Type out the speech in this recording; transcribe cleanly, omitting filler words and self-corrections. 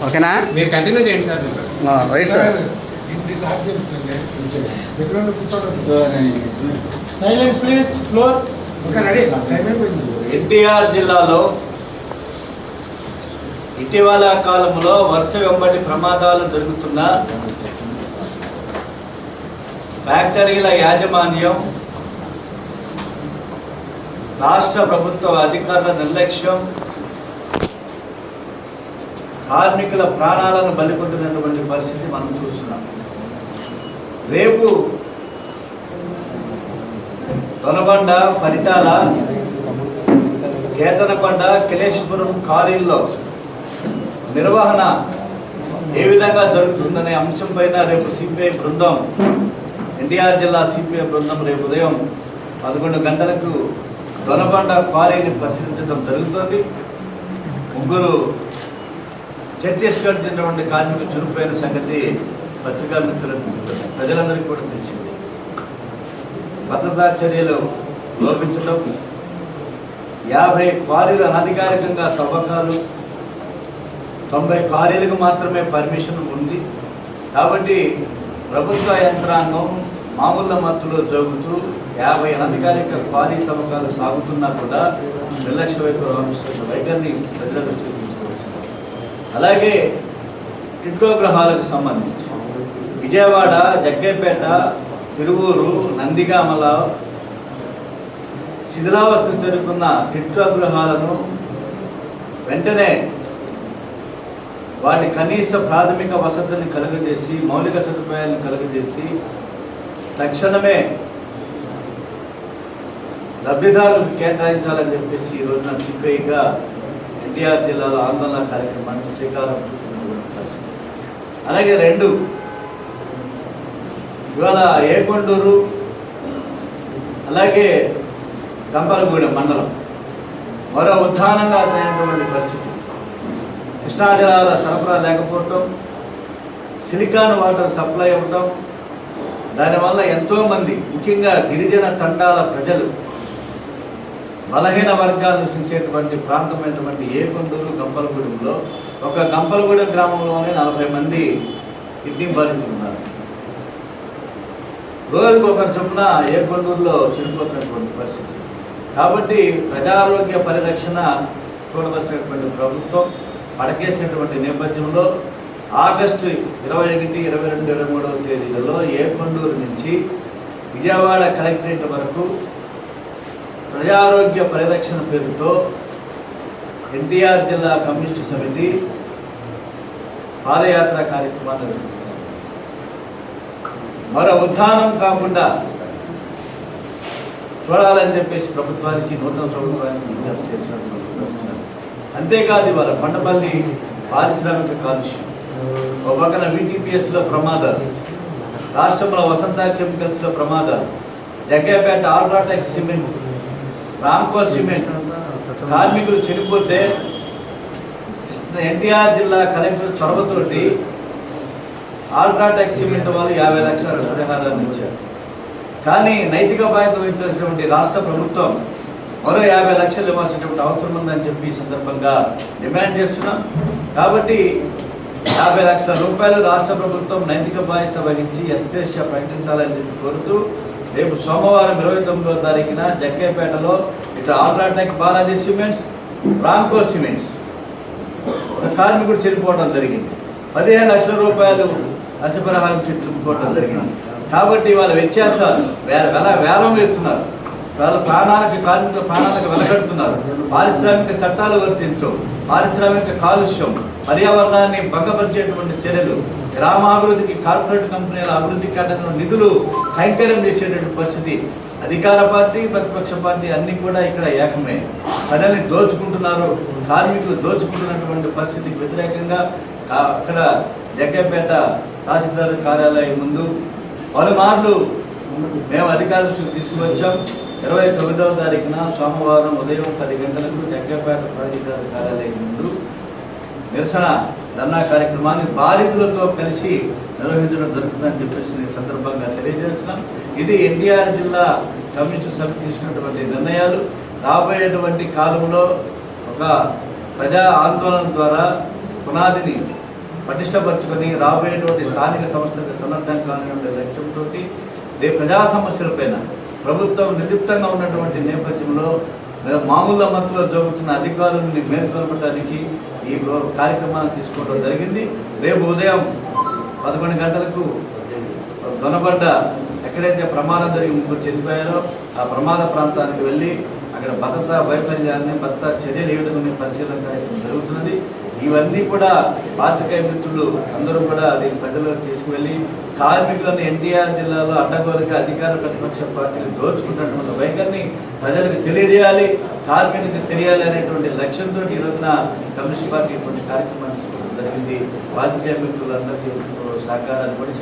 ఓకేనా? మీరు కంటిన్యూ చేయండి sir. Right sir. Silence please. Floor. NTR జిల్లాలో ఇటీవల కాలంలో వరుస వెంబడి ప్రమాదాలు జరుగుతున్న ఫ్యాక్టరీల యాజమాన్యం, రాష్ట్ర ప్రభుత్వ అధికారుల నిర్లక్ష్యం, కార్మికుల ప్రాణాలను బలికొంటున్నటువంటి పరిస్థితి మనం చూస్తున్నాం. రేపు దొనకొండ, పరిటాల, కేతనకొండ, కిలేశ్వరం కారీల్లో నిర్వహణ ఏ విధంగా జరుగుతుందనే అంశం పైన రేపు సిపిఐ బృందం, ఎన్టీఆర్ జిల్లా సిపిఐ బృందం రేపు ఉదయం 11 గంటలకు దొనకొండ క్వారీని పరిశీలించడం జరుగుతుంది. 3 ఛత్తీస్గఢ్ చెందినటువంటి కార్మికులు చురుకుపోయిన సంగతి పత్రికా మిత్రులకు ప్రజలందరికీ కూడా తెలిసింది. భద్రతా చర్యలు లోపించడం, 50 క్వారీలు అనధికారికంగా తవ్వకాలు, 90 క్వారీలకు మాత్రమే పర్మిషన్ ఉంది. కాబట్టి ప్రభుత్వ యంత్రాంగం మామూలు మత్తులో జరుగుతూ 50 అనధికారిక క్వారీ తవ్వకాలు సాగుతున్నా కూడా నిర్లక్ష్య వైఖరిని ప్రజల దృష్టికి తీసుకువస్తున్నారు. అలాగే టిడ్కో గృహాలకు సంబంధించి విజయవాడ, జగ్గైపేట, తిరువూరు, నందిగామలో శిథిలావస్థ చేరుకున్న టిడ్కో గృహాలను వెంటనే వాటి కనీస ప్రాథమిక వసతులను కలుగజేసి, మౌలిక సదుపాయాలను కలుగజేసి తక్షణమే లబ్ధిదారులకు కేటాయించాలని చెప్పేసి ఈ రోజున సిపిఐగా ఎన్టీఆర్ జిల్లాలో ఆందోళన కార్యక్రమానికి శ్రీకారం చుట్టినటువంటి. అలాగే 2 ఇవాళ ఏకొండూరు, అలాగే గంపలగూడెం మండలం మరో ఉద్దానంగా తగినటువంటి పరిస్థితి. కృష్ణా జలాల సరఫరా లేకపోవటం, సిలికాన్ వాటర్ సప్లై అవ్వటం, దానివల్ల ఎంతోమంది ముఖ్యంగా గిరిజన తండాల ప్రజలు, బలహీన వర్గాలు నివసించేటువంటి ప్రాంతమైనటువంటి ఏకొండూరు, గంపలగూడెంలో ఒక గంపలగూడెం గ్రామంలోనే 40 మంది కిడ్నీ బాధితులు ఉన్నారు. రోజుకు ఒకరు చొప్పున ఏకొండూరులో చనిపోతున్నటువంటి పరిస్థితి. కాబట్టి ప్రజారోగ్య పరిరక్షణ చూడవలసినటువంటి ప్రభుత్వం పడకేసినటువంటి నేపథ్యంలో ఆగస్టు 21, 22, 23వ తేదీలలో ఏకొండూరు నుంచి విజయవాడ కలెక్టరేట్ వరకు ప్రజారోగ్య పరిరక్షణ పేరుతో ఎన్టీఆర్ జిల్లా కమ్యూనిస్టు సమితి పాదయాత్ర కార్యక్రమాన్ని నిర్వహిస్తారు. మరో ఉత్థానం కాకుండా చూడాలని చెప్పేసి ప్రభుత్వానికి, నూతన ప్రభుత్వానికి విజ్ఞప్తి చేస్తున్నారు. అంతేకాదు ఇవాళ కొండపల్లి పారిశ్రామిక కాలుష్యం, ఒక పక్కన VTPSలో ప్రమాదాలు, రాష్ట్రంలో వసంత కెమికల్స్లో ప్రమాదాలు, జగ్గైపేట ఆల్ట్రాటెక్ సిమెంట్, రామ్కో సిమెంట్ కార్మికులు చనిపోతే ఎన్టీఆర్ జిల్లా కలెక్టర్ చొరవతోటి ఆల్ట్రాటెక్ సిమెంట్ వాళ్ళు 50 లక్షల పరిహారాన్ని ఇచ్చారు. కానీ నైతిక బాధ్యత వహించాల్సినటువంటి రాష్ట్ర ప్రభుత్వం మరో 50 లక్షలు ఇవ్వాల్సినటువంటి అవసరం ఉందని చెప్పి ఈ సందర్భంగా డిమాండ్ చేస్తున్నాం. కాబట్టి 50 లక్షల రూపాయలు రాష్ట్ర ప్రభుత్వం నైతిక బాధ్యత వహించి ఎస్టేషియా ప్రకటించాలని చెప్పి కోరుతూ రేపు సోమవారం 29వ తారీఖున జగ్గైపేటలో ఇటు ఆల్ట్రాటెక్ బాలాజీ సిమెంట్స్, రామ్కో సిమెంట్స్ ఒక కార్మికుడు చనిపోవడం జరిగింది. 15 లక్షల రూపాయలు నష్టపరిహారం చెల్లించుకోవడం జరిగింది. కాబట్టి వాళ్ళ వ్యత్యాసాలు వేలం వేస్తున్నారు. వాళ్ళ కార్మిక ప్రాణాలకు వెలగడుతున్నారు. పారిశ్రామిక చట్టాలు వర్తించవు, పారిశ్రామిక కాలుష్యం, పర్యావరణాన్ని భంగపరిచేటువంటి చర్యలు, గ్రామాభివృద్ధికి కార్పొరేట్ కంపెనీల అభివృద్ధి కేటాయించిన నిధులు కైంకర్యం చేసేటువంటి పరిస్థితి. అధికార పార్టీ, ప్రతిపక్ష పార్టీ అన్నీ కూడా ఇక్కడ ఏకమే. ప్రజల్ని దోచుకుంటున్నారు, కార్మికులు దోచుకుంటున్నటువంటి పరిస్థితికి వ్యతిరేకంగా అక్కడ జగ్గైపేట తహసీల్దార్ కార్యాలయం ముందు పలుమార్లు మేము అధికారుల దృష్టికి తీసుకువచ్చాం. 29వ తారీఖున సోమవారం ఉదయం 10 గంటలకు జగ్గైపేట తహసీల్దార్ కార్యాలయం ముందు నిరసన ధర్నా కార్యక్రమాన్ని బాధితులతో కలిసి నిర్వహించడం జరుగుతుందని చెప్పేసి ఈ సందర్భంగా తెలియజేస్తున్నాం. ఇది ఎన్టీఆర్ జిల్లా కమ్యూనిస్టు సమితి తీసుకున్నటువంటి నిర్ణయాలు. రాబోయేటువంటి కాలంలో ఒక ప్రజా ఆందోళన ద్వారా పునాదిని పటిష్టపరచుకొని రాబోయేటువంటి స్థానిక సంస్థలకు సన్నద్ధం కానివ్వండి లక్ష్యంతో రేపు ప్రజా సమస్యలపైన ప్రభుత్వం నిర్లిప్తంగా ఉన్నటువంటి నేపథ్యంలో మామూలు మత్తులో జరుగుతున్న అధికారులని మేల్కొల్పడానికి ఈ కార్యక్రమాన్ని తీసుకోవడం జరిగింది. రేపు ఉదయం 11 గంటలకు దొనబండ ఎక్కడైతే ప్రమాదం జరిగి ముగ్గురు చనిపోయారో ఆ ప్రమాద ప్రాంతానికి వెళ్ళి అక్కడ భద్రతా వైఫల్యాన్ని భద్రతా చర్యలు ఏ విధంగా పరిశీలన కార్యక్రమం జరుగుతున్నది. ఇవన్నీ కూడా పాత్రికేయ మిత్రులు అందరూ కూడా దీని ప్రజలకు తీసుకువెళ్ళి కార్మికులను ఎన్టీఆర్ జిల్లాలో అడ్డగోలుగా అధికార ప్రతిపక్ష పార్టీలు దోచుకుంటున్న వైఖరిని ప్రజలకు తెలియజేయాలి, కార్మికులకు తెలియాలి అనేటువంటి లక్ష్యంతో ఈ రోజున కమ్యూనిస్ట్ పార్టీ కొన్ని కార్యక్రమాలు తీసుకోవడం జరిగింది. పాత్రికేయ మిత్రులందరికీ సహకారాన్ని కూడా